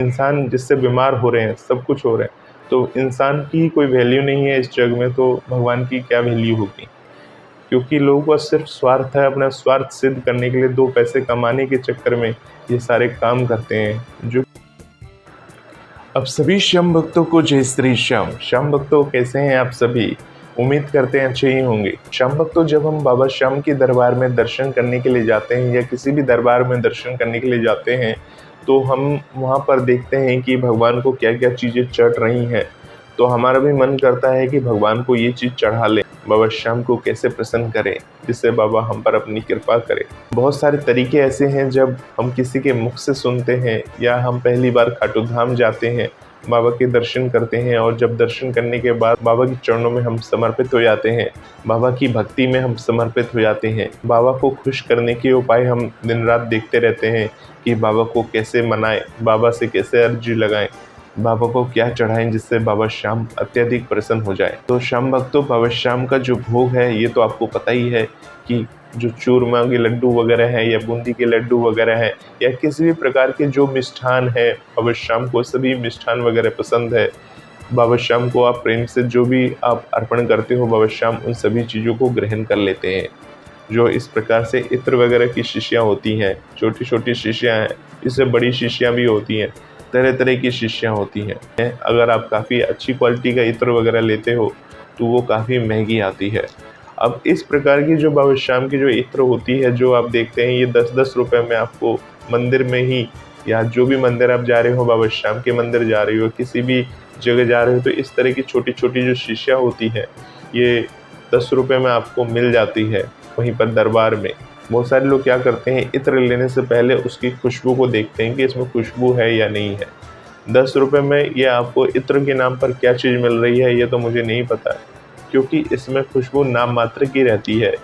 इंसान जिससे बीमार हो रहे हैं, सब कुछ हो रहे हैं, तो इंसान की कोई वैल्यू नहीं है इस जग में, तो भगवान की क्या वैल्यू होगी? क्योंकि लोगों का सिर्फ स्वार्थ है, अपना स्वार्थ सिद्ध करने के लिए 2 पैसे कमाने के चक्कर में ये सारे काम करते हैं। जो अब सभी श्याम भक्तों को जय श्री श्याम। श्याम भक्तों कैसे हैं आप सभी? उम्मीद करते हैं अच्छे ही होंगे। श्याम भक्तों, जब हम बाबा श्याम के दरबार में दर्शन करने के लिए जाते हैं या किसी भी दरबार में दर्शन करने के लिए जाते हैं, तो हम वहाँ पर देखते हैं कि भगवान को क्या क्या चीज़ें चढ़ रही हैं। तो हमारा भी मन करता है कि भगवान को ये चीज़ चढ़ा लें, बाबा श्याम को कैसे प्रसन्न करें, जिससे बाबा हम पर अपनी कृपा करें। बहुत सारे तरीके ऐसे हैं, जब हम किसी के मुख से सुनते हैं या हम पहली बार खाटू धाम जाते हैं, बाबा के दर्शन करते हैं, और जब दर्शन करने के बाद बाबा के चरणों में हम समर्पित हो जाते हैं, बाबा की भक्ति में हम समर्पित हो जाते हैं। बाबा को खुश करने के उपाय हम दिन रात देखते रहते हैं कि बाबा को कैसे मनाएं, बाबा से कैसे अर्जी लगाएं, बाबा को क्या चढ़ाएं जिससे बाबा श्याम अत्यधिक प्रसन्न हो जाए। तो श्याम भक्तों, बाबा श्याम का जो भोग है ये तो आपको पता ही है कि जो चूरमा के लड्डू वगैरह हैं या बूंदी के लड्डू वगैरह हैं या किसी भी प्रकार के जो मिष्ठान है, बाबा श्याम को सभी मिष्ठान वगैरह पसंद है। बाबा श्याम को आप प्रेम से जो भी आप अर्पण करते हो, बाबा श्याम उन सभी चीज़ों को ग्रहण कर लेते हैं। जो इस प्रकार से इत्र वगैरह की शीशियाँ होती हैं, छोटी छोटी शीशियाँ हैं, इससे बड़ी शीशियाँ भी होती हैं, तरह तरह की शीशियाँ होती हैं। अगर आप काफ़ी अच्छी क्वालिटी का इत्र वगैरह लेते हो तो वो काफ़ी महंगी आती है। अब इस प्रकार की जो बाबा श्याम की जो इत्र होती है, जो आप देखते हैं, ये 10-10 रुपए में आपको मंदिर में ही, या जो भी मंदिर आप जा रहे हो, बाबा श्याम के मंदिर जा रहे हो, किसी भी जगह जा रहे हो, तो इस तरह की छोटी छोटी जो शीशियाँ होती हैं ये 10 रुपए में आपको मिल जाती है वहीं पर दरबार में। बहुत सारे लोग क्या करते हैं, इत्र लेने से पहले उसकी खुशबू को देखते हैं कि इसमें खुशबू है या नहीं है। 10 रुपए में ये आपको इत्र के नाम पर क्या चीज़ मिल रही है ये तो मुझे नहीं पता, क्योंकि इसमें खुशबू नाम मात्र की रहती है।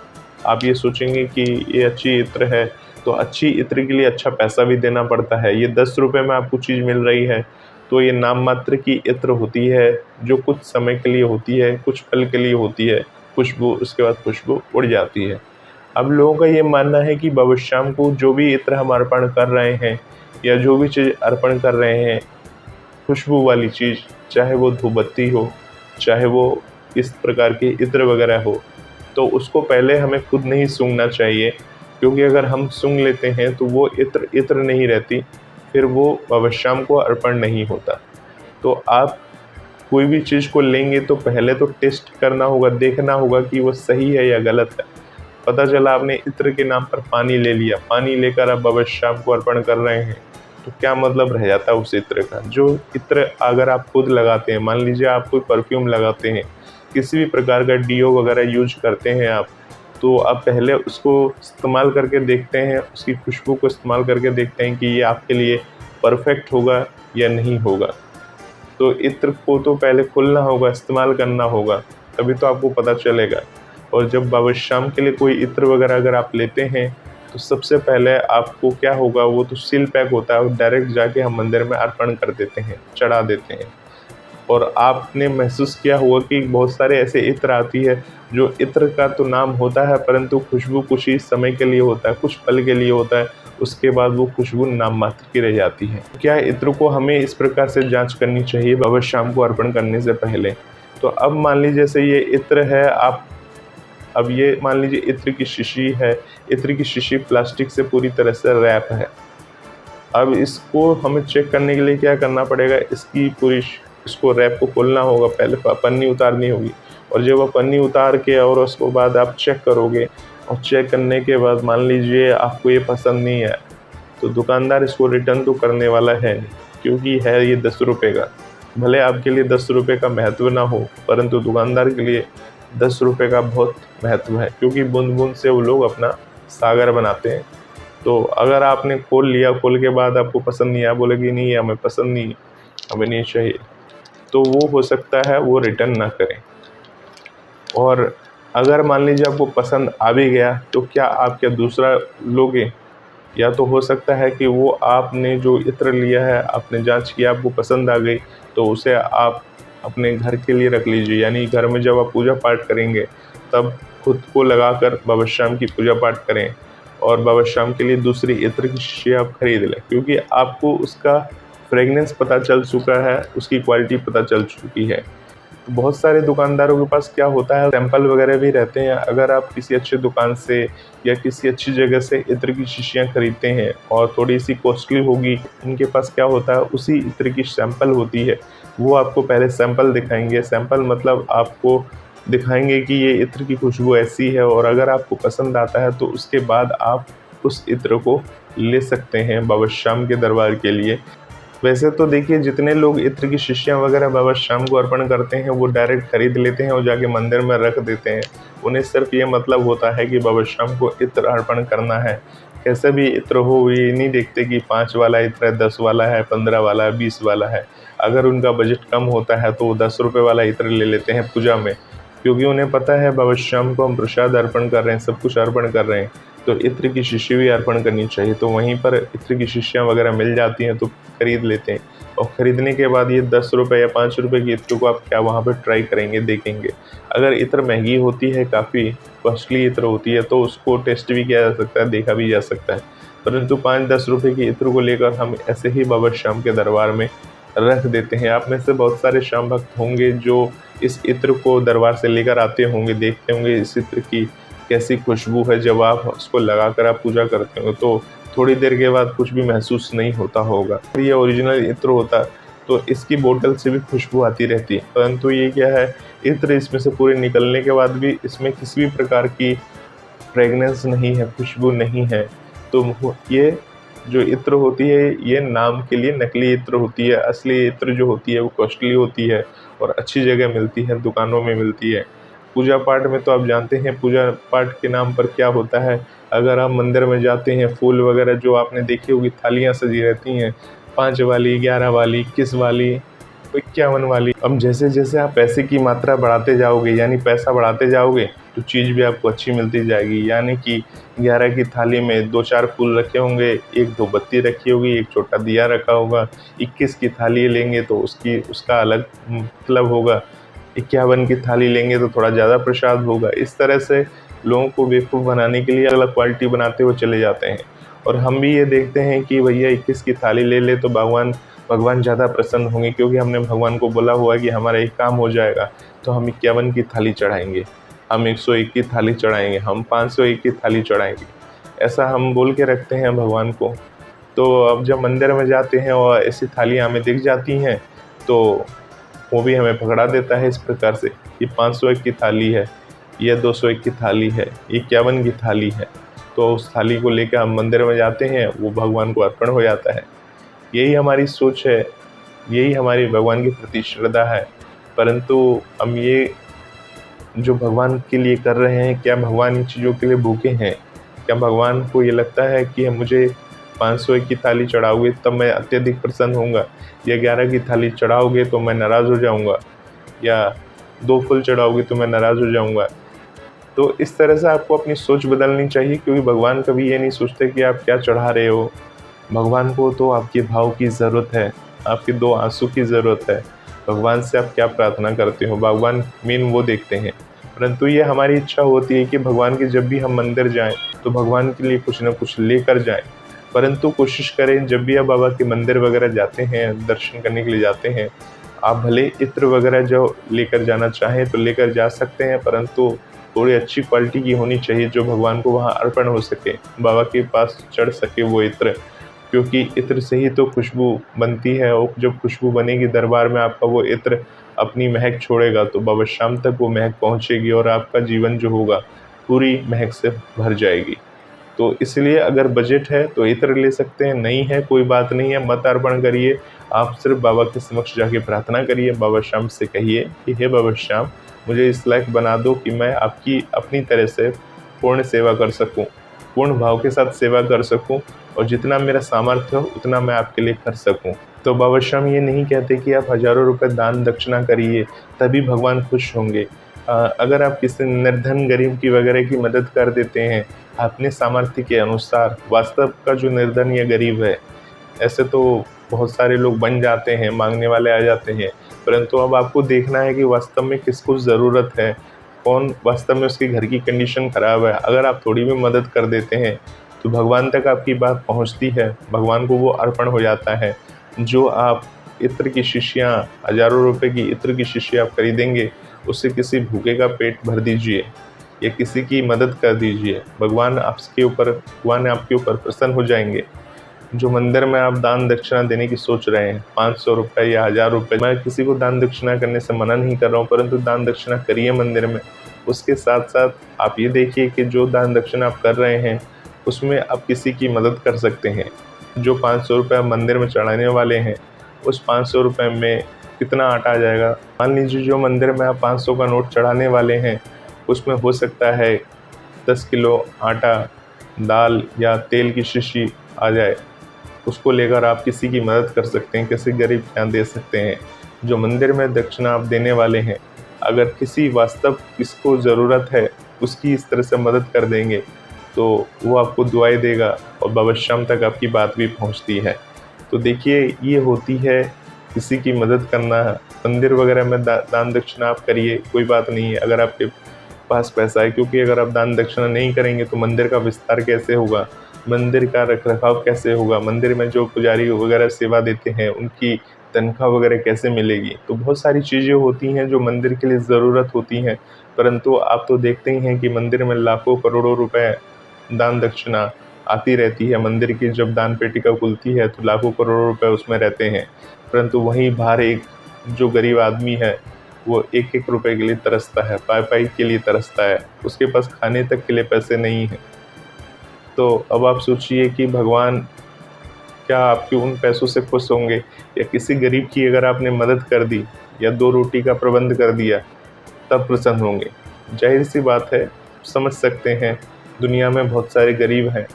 आप ये सोचेंगे कि ये अच्छी इत्र है, तो अच्छी इत्र के लिए अच्छा पैसा भी देना पड़ता है। ये 10 रुपए में आपको चीज़ मिल रही है, तो ये नाम मात्र की इत्र होती है, जो कुछ समय के लिए होती है, कुछ पल के लिए होती है खुशबू, उसके बाद खुशबू उड़ जाती है। अब लोगों का ये मानना है कि बाबा श्याम को जो भी इत्र हम अर्पण कर रहे हैं या जो भी चीज़ अर्पण कर रहे हैं, खुशबू वाली चीज़, चाहे वो धूपबत्ती हो, चाहे वो इस प्रकार के इत्र वगैरह हो, तो उसको पहले हमें खुद नहीं सूंघना चाहिए, क्योंकि अगर हम सूंघ लेते हैं तो वो इत्र नहीं रहती, फिर वो बाबा श्याम को अर्पण नहीं होता। तो आप कोई भी चीज़ को लेंगे तो पहले तो टेस्ट करना होगा, देखना होगा कि वो सही है या गलत है। पता चला आपने इत्र के नाम पर पानी ले लिया, पानी लेकर आप बाबा श्याम को अर्पण कर रहे हैं, तो क्या मतलब रह जाता है उस इत्र का? जो इत्र अगर आप खुद लगाते हैं, मान लीजिए आप कोई परफ्यूम लगाते हैं, किसी भी प्रकार का डीओ वगैरह यूज करते हैं आप, तो आप पहले उसको इस्तेमाल करके देखते हैं, उसकी खुशबू को इस्तेमाल करके देखते हैं कि ये आपके लिए परफेक्ट होगा या नहीं होगा। तो इत्र को तो पहले खोलना होगा, इस्तेमाल करना होगा, तभी तो आपको पता चलेगा। और जब बाबा श्याम के लिए कोई इत्र वगैरह अगर आप लेते हैं, तो सबसे पहले आपको क्या होगा, वो तो सील पैक होता है और डायरेक्ट जाके हम मंदिर में अर्पण कर देते हैं, चढ़ा देते हैं। और आपने महसूस किया होगा कि बहुत सारे ऐसे इत्र आती है, जो इत्र का तो नाम होता है, परंतु खुशबू कुछ ही समय के लिए होता है, कुछ पल के लिए होता है, उसके बाद वो खुशबू नाम मात्र की रह जाती है। क्या इत्र को हमें इस प्रकार से जांच करनी चाहिए बाबा श्याम को अर्पण करने से पहले? तो अब मान लीजिए जैसे ये इत्र है, अब ये मान लीजिए इत्र की शीशी है, इत्र की शीशी प्लास्टिक से पूरी तरह से रैप है। अब इसको हमें चेक करने के लिए क्या करना पड़ेगा, इसको रैप को खोलना होगा, पहले पन्नी उतारनी होगी, और जब वो पन्नी उतार के और उसको बाद आप चेक करोगे, और चेक करने के बाद मान लीजिए आपको ये पसंद नहीं है, तो दुकानदार इसको रिटर्न तो करने वाला है नहीं, क्योंकि है ये 10 रुपये का। भले आपके लिए 10 रुपये का महत्व ना हो, परंतु दुकानदार के लिए 10 रुपये का बहुत महत्व है, क्योंकि बूंद बूंद से वो लोग अपना सागर बनाते हैं। तो अगर आपने खोल लिया, खोल के बाद आपको पसंद नहीं आया, बोलेगी नहीं हमें पसंद नहीं, हमें नहीं चाहिए, तो वो हो सकता है वो रिटर्न ना करें। और अगर मान लीजिए आपको पसंद आ भी गया, तो क्या आप क्या दूसरा लोगे? या तो हो सकता है कि वो आपने जो इत्र लिया है, आपने जांच किया, आपको पसंद आ गई, तो उसे आप अपने घर के लिए रख लीजिए। यानी घर में जब आप पूजा पाठ करेंगे, तब खुद को लगाकर बाबा श्याम की पूजा पाठ करें, और बाबा श्याम के लिए दूसरी इत्र की शीशी आप खरीद लें, क्योंकि आपको उसका फ्रेगनेंस पता चल चुका है, उसकी क्वालिटी पता चल चुकी है। तो बहुत सारे दुकानदारों के पास क्या होता है, सैंपल वगैरह भी रहते हैं। अगर आप किसी अच्छी दुकान से या किसी अच्छी जगह से इत्र की शीशियाँ खरीदते हैं और थोड़ी सी कॉस्टली होगी, इनके पास क्या होता है, उसी इत्र की सैंपल होती है। वो आपको पहले सैंपल दिखाएंगे। सैंपल मतलब आपको दिखाएंगे कि ये इत्र की खुशबू ऐसी है, और अगर आपको पसंद आता है तो उसके बाद आप उस इत्र को ले सकते हैं बाबा श्याम के दरबार के लिए। वैसे तो देखिए, जितने लोग इत्र की शीशियाँ वगैरह बाबा श्याम को अर्पण करते हैं, वो डायरेक्ट खरीद लेते हैं और जाके मंदिर में रख देते हैं। उन्हें सिर्फ ये मतलब होता है कि बाबा श्याम को इत्र अर्पण करना है। कैसा भी इत्र हो, ये नहीं देखते कि 5 वाला इत्र है, 10 वाला है, 15 वाला है, 20 वाला है। अगर उनका बजट कम होता है तो वो 10 रुपये वाला इत्र ले लेते हैं पूजा में, क्योंकि उन्हें पता है बाबा श्याम को हम प्रसाद अर्पण कर रहे हैं, सब कुछ अर्पण कर रहे हैं, तो इत्र की शीशी भी अर्पण करनी चाहिए। तो वहीं पर इत्र की शीशियाँ वगैरह मिल जाती हैं तो खरीद लेते हैं, और ख़रीदने के बाद ये 10 रुपये या 5 रुपये की इत्र को आप क्या वहाँ पे ट्राई करेंगे, देखेंगे। अगर इत्र महंगी होती है, काफ़ी कॉस्टली इत्र होती है, तो उसको टेस्ट भी किया जा सकता है, देखा भी जा सकता है। परंतु 5-10 रुपये की इत्र को लेकर हम ऐसे ही बाबा श्याम के दरबार में रख देते हैं। आप में से बहुत सारे श्याम भक्त होंगे जो इस इत्र को दरबार से लेकर आते होंगे, देखते होंगे इस इत्र की कैसी खुशबू है। जब आप उसको लगाकर आप पूजा करते हो तो थोड़ी देर के बाद कुछ भी महसूस नहीं होता होगा। ये ओरिजिनल इत्र होता तो इसकी बोतल से भी खुशबू आती रहती है, परंतु ये क्या है, इत्र इसमें से पूरे निकलने के बाद भी इसमें किसी भी प्रकार की फ्रेगनेंस नहीं है, खुशबू नहीं है। तो ये जो इत्र होती है, ये नाम के लिए नकली इत्र होती है। असली इत्र जो होती है वो कॉस्टली होती है और अच्छी जगह मिलती है, दुकानों में मिलती है। पूजा पाठ में तो आप जानते हैं, पूजा पाठ के नाम पर क्या होता है। अगर आप मंदिर में जाते हैं, फूल वगैरह जो आपने देखी होगी, थालियाँ सजी रहती हैं, 5 वाली, 11 वाली, 21 वाली, 51 वाली। अब जैसे जैसे आप पैसे की मात्रा बढ़ाते जाओगे, यानी पैसा बढ़ाते जाओगे, तो चीज़ भी आपको अच्छी मिलती जाएगी। यानी कि 11 की थाली में 2-4 फूल रखे होंगे, 1-2 बत्ती रखी होगी, एक छोटा दिया रखा होगा। 21 की थाली लेंगे तो उसका अलग मतलब होगा। 51 की थाली लेंगे तो थोड़ा ज़्यादा प्रसाद होगा। इस तरह से लोगों को बेवकूफ़ बनाने के लिए अलग क्वालिटी बनाते हुए चले जाते हैं। और हम भी ये देखते हैं कि भैया 21 की थाली ले ले तो भगवान ज़्यादा प्रसन्न होंगे, क्योंकि हमने भगवान को बोला हुआ है कि हमारा एक काम हो जाएगा, तो हम 51 की थाली चढ़ाएँगे, हम 101 की थाली चढ़ाएँगे, हम 501 की थाली चढ़ाएँगे। ऐसा हम बोल के रखते हैं भगवान को। तो अब जब मंदिर में जाते हैं और ऐसी थालियाँ हमें दिख जाती हैं, तो वो भी हमें पकड़ा देता है इस प्रकार से, ये 501 की थाली है, ये 201 की थाली है, ये 51 की थाली है। तो उस थाली को लेकर हम मंदिर में जाते हैं, वो भगवान को अर्पण हो जाता है। यही हमारी सोच है, यही हमारी भगवान के प्रति श्रद्धा है। परंतु हम ये जो भगवान के लिए कर रहे हैं, क्या भगवान इन चीज़ों के लिए भूखे हैं? क्या भगवान को ये लगता है कि मुझे 501 की थाली चढ़ाओगे तब मैं अत्यधिक प्रसन्न होऊंगा, या 11 की थाली चढ़ाओगे तो मैं नाराज़ हो जाऊंगा, या 2 फूल चढ़ाओगे तो मैं नाराज़ हो जाऊंगा? तो इस तरह से आपको अपनी सोच बदलनी चाहिए, क्योंकि भगवान कभी ये नहीं सोचते कि आप क्या चढ़ा रहे हो। भगवान को तो आपके भाव की ज़रूरत है, आपके 2 आंसू की ज़रूरत है। भगवान से आप क्या प्रार्थना करते हो, भगवान मेन वो देखते हैं। परंतु ये हमारी इच्छा होती है कि भगवान के जब भी हम मंदिर जाएं तो भगवान के लिए कुछ न कुछ लेकर जाएं। परंतु कोशिश करें, जब भी आप बाबा के मंदिर वगैरह जाते हैं, दर्शन करने के लिए जाते हैं, आप भले इत्र वगैरह जो लेकर जाना चाहें तो लेकर जा सकते हैं, परंतु थोड़ी अच्छी क्वालिटी की होनी चाहिए जो भगवान को वहाँ अर्पण हो सके, बाबा के पास चढ़ सके वो इत्र। क्योंकि इत्र से ही तो खुशबू बनती है, और जब खुशबू बनेगी दरबार में, आपका वो इत्र अपनी महक छोड़ेगा तो बाबा श्याम तक वो महक पहुँचेगी और आपका जीवन जो होगा पूरी महक से भर जाएगी। तो इसलिए अगर बजट है तो इत्र ले सकते हैं, नहीं है कोई बात नहीं है, मत अर्पण करिए। आप सिर्फ बाबा के समक्ष जाके प्रार्थना करिए, बाबा श्याम से कहिए कि हे बाबा श्याम, मुझे इस लायक बना दो कि मैं आपकी अपनी तरह से पूर्ण सेवा कर सकूं, पूर्ण भाव के साथ सेवा कर सकूं, और जितना मेरा सामर्थ्य हो उतना मैं आपके लिए कर सकूं। तो बाबा श्याम ये नहीं कहते कि आप हज़ारों रुपए दान दक्षिणा करिए तभी भगवान खुश होंगे। अगर आप किसी निर्धन गरीब की वगैरह की मदद कर देते हैं अपने सामर्थ्य के अनुसार, वास्तव का जो निर्धन या गरीब है, ऐसे तो बहुत सारे लोग बन जाते हैं, मांगने वाले आ जाते हैं, परंतु अब आपको देखना है कि वास्तव में किसको ज़रूरत है, कौन वास्तव में उसके घर की कंडीशन ख़राब है। अगर आप थोड़ी भी मदद कर देते हैं तो भगवान तक आपकी बात पहुंचती है, भगवान को वो अर्पण हो जाता है। जो आप इत्र की शिशियाँ, हज़ारों रुपए की इत्र की शीशी आप खरीदेंगे, उससे किसी भूखे का पेट भर दीजिए या किसी की मदद कर दीजिए। भगवान आपके ऊपर प्रसन्न हो जाएँगे। जो मंदिर में आप दान दक्षिणा देने की सोच रहे हैं, 500 रुपए या 1000 रुपए, मैं किसी को दान दक्षिणा करने से मना नहीं कर रहा हूँ, परंतु दान दक्षिणा करिए मंदिर में। उसके साथ-साथ आप ये देखिए कि जो दान दक्षिणा आप कर रहे हैं, उसमें आप किसी की मदद कर सकते हैं। जो 500 रुपए आप मंदिर में चढ़ाने वाले हैं, उस 500 रुपए में कितना आटा आ जाएगा? मान लीजिए जो मंदिर में आप 500 का नोट चढ़ाने वाले हैं, उसमें हो सकता है 10 किलो आटा, दाल या तेल की शीशी आ जाए। उसको लेकर आप किसी की मदद कर सकते हैं, किसी गरीब को दान दे सकते हैं। जो मंदिर में दक्षिणा आप देने वाले हैं, अगर किसको ज़रूरत है, उसकी इस तरह से मदद कर देंगे, तो वो आपको दुआएँ देगा और बाबा श्याम तक आपकी बात भी पहुँचती है। तो देखिए, ये होती है किसी की मदद करना। मंदिर वगैरह में दान दक्षिणा आप करिए, कोई बात नहीं है अगर आपके पास पैसा है, क्योंकि अगर आप दान दक्षिणा नहीं करेंगे तो मंदिर का विस्तार कैसे होगा? मंदिर का रख-रखाव कैसे होगा? मंदिर में जो पुजारी वगैरह सेवा देते हैं, उनकी तनख्वाह वगैरह कैसे मिलेगी? तो बहुत सारी चीज़ें होती हैं जो मंदिर के लिए ज़रूरत होती हैं, परंतु आप तो देखते ही हैं कि मंदिर में लाखों करोड़ों रुपए दान दक्षिणा आती रहती है। मंदिर की जब दान पेटिका खुलती है तो लाखों करोड़ों रुपए उसमें रहते हैं, परंतु वहीं बाहर एक जो गरीब आदमी है, वो एक-एक रुपए के लिए तरसता है, पाई-पाई के लिए तरसता है, उसके पास खाने तक के लिए पैसे नहीं हैं। तो अब आप सोचिए कि भगवान क्या आपके उन पैसों से खुश होंगे, या किसी गरीब की अगर आपने मदद कर दी या 2 रोटी का प्रबंध कर दिया, तब प्रसन्न होंगे। ज़ाहिर-सी बात है, समझ सकते हैं, दुनिया में बहुत सारे गरीब हैं,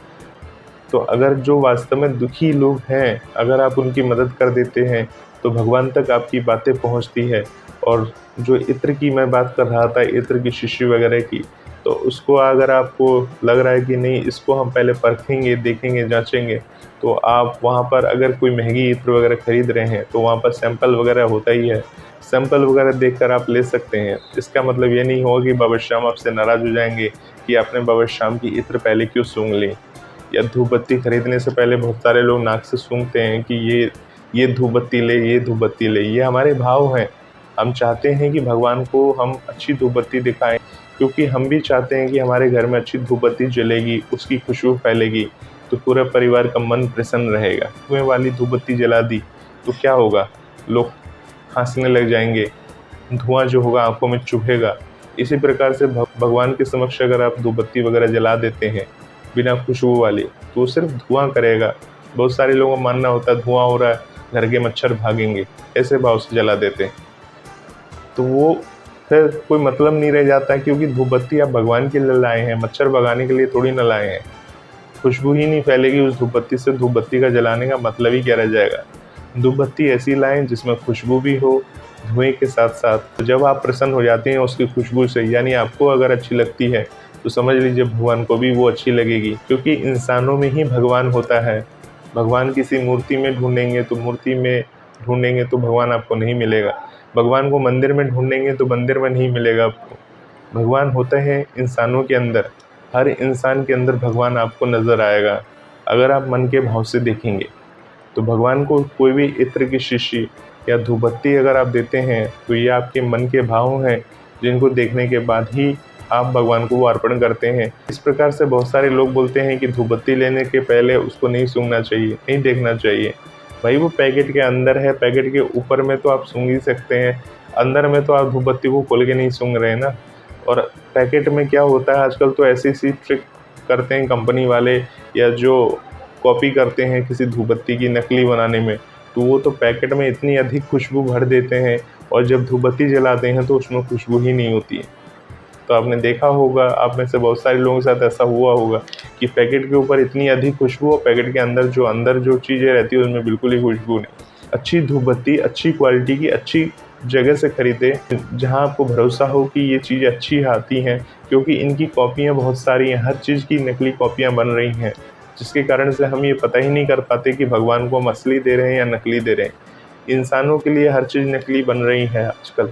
तो अगर जो वास्तव में दुखी लोग हैं, अगर आप उनकी मदद कर देते हैं, तो भगवान तक आपकी बातें पहुँचती है। और जो इत्र की मैं बात कर रहा था, इत्र की शीशी वगैरह की, तो उसको अगर आपको लग रहा है कि नहीं, इसको हम पहले परखेंगे, देखेंगे, जाँचेंगे, तो आप वहाँ पर अगर कोई महँगी इत्र वगैरह खरीद रहे हैं, तो वहाँ पर सैंपल वगैरह होता ही है। सैंपल वगैरह देखकर आप ले सकते हैं। इसका मतलब ये नहीं होगा कि बाबा श्याम आपसे नाराज़ हो जाएँगे कि आपने बाबा श्याम की इत्र पहले क्यों सूंघ ली। या धूप बत्ती खरीदने से पहले बहुत सारे लोग नाक से सूंघते हैं कि ये धूप बत्ती ले, ये धूप बत्ती ले। ये हमारे भाव हैं। हम चाहते हैं कि भगवान को हम अच्छी धूप बत्ती दिखाएँ, क्योंकि हम भी चाहते हैं कि हमारे घर में अच्छी धूप बत्ती जलेगी, उसकी खुशबू फैलेगी, तो पूरे परिवार का मन प्रसन्न रहेगा। धुएँ वाली धूप बत्ती जला दी तो क्या होगा? लोग खाँसने लग जाएँगे, धुआँ जो होगा आँखों में चुभेगा। इसी प्रकार से भगवान के समक्ष अगर आप धूप बत्ती वगैरह जला देते हैं बिना खुशबू वाली, तो वो सिर्फ धुआं करेगा। बहुत सारे लोगों का मानना होता है धुआं हो रहा है, घर के मच्छर भागेंगे, ऐसे भाव से जला देते हैं। तो वो फिर कोई मतलब नहीं रह जाता है, क्योंकि धूप बत्ती आप भगवान के लिए लाए हैं, मच्छर भगाने के लिए थोड़ी ना लाए हैं। खुशबू ही नहीं फैलेगी उस धूप बत्ती से, धूप बत्ती का जलाने का मतलब ही क्या रह जाएगा। धूप बत्ती ऐसी लाएँ जिसमें खुशबू भी हो, धुएँ के साथ-साथ। जब आप प्रसन्न हो जाते हैं उसकी खुशबू से, यानी आपको अगर अच्छी लगती है, तो समझ लीजिए भगवान को भी वो अच्छी लगेगी, क्योंकि इंसानों में ही भगवान होता है। भगवान किसी मूर्ति में ढूँढेंगे तो भगवान आपको नहीं मिलेगा। भगवान को मंदिर में ढूँढेंगे तो मंदिर में नहीं मिलेगा आपको। भगवान होते हैं इंसानों के अंदर। हर इंसान के अंदर भगवान आपको नज़र आएगा, अगर आप मन के भाव से देखेंगे। तो भगवान को कोई भी इत्र की शीशी या धूप बत्ती अगर आप देते हैं, तो ये आपके मन के भाव हैं, जिनको देखने के बाद ही आप भगवान को वो अर्पण करते हैं। इस प्रकार से बहुत सारे लोग बोलते हैं कि धूप बत्ती लेने के पहले उसको नहीं सूंघना चाहिए, नहीं देखना चाहिए। भाई वो पैकेट के अंदर है, पैकेट के ऊपर में तो आप सूंघ ही सकते हैं, अंदर में तो आप धूप बत्ती को खोल के नहीं सूंघ रहे हैं ना। और पैकेट में क्या होता है आजकल, तो ऐसी ट्रिक करते हैं कंपनी वाले, या जो कॉपी करते हैं किसी धूप बत्ती की नकली बनाने में, तो वो तो पैकेट में इतनी अधिक खुशबू भर देते हैं, और जब धूप बत्ती जलाते हैं तो उसमें खुशबू ही नहीं होती है। तो आपने देखा होगा, आप में से बहुत सारे लोगों के साथ ऐसा हुआ होगा कि पैकेट के ऊपर इतनी अधिक खुशबू और पैकेट के अंदर जो चीज़ें रहती है उसमें बिल्कुल ही खुशबू नहीं। अच्छी धूप बत्ती अच्छी क्वालिटी की अच्छी जगह से खरीदें, जहां आपको भरोसा हो कि ये चीज़ अच्छी आती हैं, क्योंकि इनकी कॉपियां बहुत सारी हैं, हर चीज़ की नकली कॉपियां बन रही हैं, जिसके कारण से हम ये पता ही नहीं कर पाते कि भगवान को हम असली दे रहे हैं या नकली दे रहे हैं। इंसानों के लिए हर चीज़ नकली बन रही है आजकल।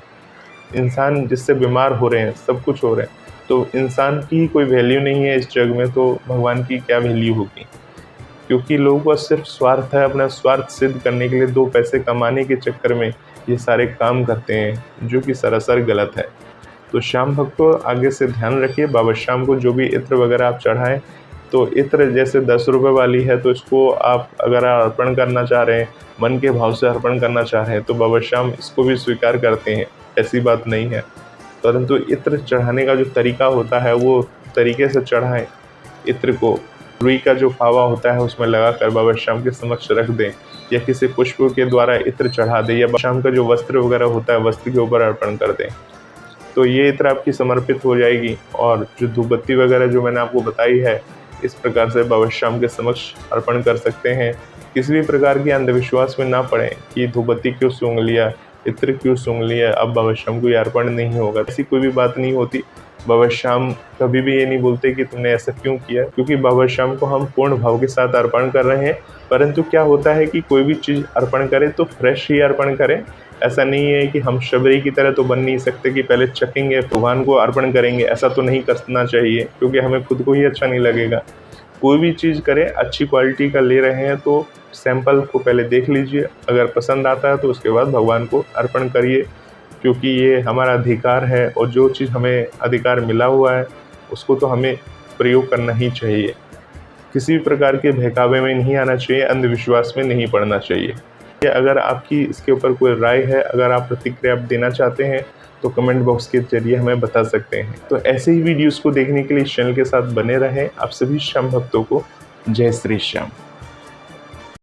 इंसान जिससे बीमार हो रहे हैं, सब कुछ हो रहे हैं, तो इंसान की कोई वैल्यू नहीं है इस जग में, तो भगवान की क्या वैल्यू होगी। क्योंकि लोगों का सिर्फ स्वार्थ है, अपना स्वार्थ सिद्ध करने के लिए 2 पैसे कमाने के चक्कर में ये सारे काम करते हैं, जो कि सरासर गलत है। तो श्याम भक्तों, आगे से ध्यान रखिए, बाबा श्याम को जो भी इत्र वगैरह आप चढ़ाएं, तो इत्र जैसे 10 रुपये वाली है, तो इसको आप अगर अर्पण करना चाह रहे हैं, मन के भाव से अर्पण करना चाह रहे हैं, तो बाबा श्याम इसको भी स्वीकार करते हैं, ऐसी बात नहीं है। परंतु इत्र चढ़ाने का जो तरीका होता है, वो तरीके से चढ़ाएं। इत्र को रुई का जो फावा होता है उसमें लगाकर बाबा श्याम के समक्ष रख दें, या किसी पुष्प के द्वारा इत्र चढ़ा दें, या बाबा श्याम का जो वस्त्र वगैरह होता है वस्त्र के ऊपर अर्पण कर दें। तो ये इत्र आपकी समर्पित हो जाएगी। और जो धूपबत्ती वगैरह जो मैंने आपको बताई है, इस प्रकार से बाबा श्याम के समक्ष अर्पण कर सकते हैं। किसी भी प्रकार के अंधविश्वास में ना पड़ें कि धूपबत्ती क्यों सूंघ लिया, इत्र क्यों सूंघ लिया, अब बाबा श्याम को ये अर्पण नहीं होगा, ऐसी कोई भी बात नहीं होती। बाबा श्याम कभी भी ये नहीं बोलते कि तुमने ऐसा क्यों किया, क्योंकि बाबा श्याम को हम पूर्ण भाव के साथ अर्पण कर रहे हैं। परंतु क्या होता है कि कोई भी चीज़ अर्पण करें तो फ्रेश ही अर्पण करें। ऐसा नहीं है कि हम शबरी की तरह तो बन नहीं सकते कि पहले चखेंगे भगवान को अर्पण करेंगे, ऐसा तो नहीं करना चाहिए, क्योंकि हमें खुद को ही अच्छा नहीं लगेगा। कोई भी चीज़ करें, अच्छी क्वालिटी का ले रहे हैं तो सैंपल को पहले देख लीजिए, अगर पसंद आता है तो उसके बाद भगवान को अर्पण करिए, क्योंकि ये हमारा अधिकार है, और जो चीज़ हमें अधिकार मिला हुआ है उसको तो हमें प्रयोग करना ही चाहिए। किसी भी प्रकार के बहकावे में नहीं आना चाहिए, अंधविश्वास में नहीं पड़ना चाहिए। अगर आपकी इसके ऊपर कोई राय है, अगर आप प्रतिक्रिया देना चाहते हैं, तो कमेंट बॉक्स के जरिए हमें बता सकते हैं। तो ऐसे ही वीडियोस को देखने के लिए इस चैनल के साथ बने रहें। आप सभी श्याम भक्तों को जय श्री श्याम।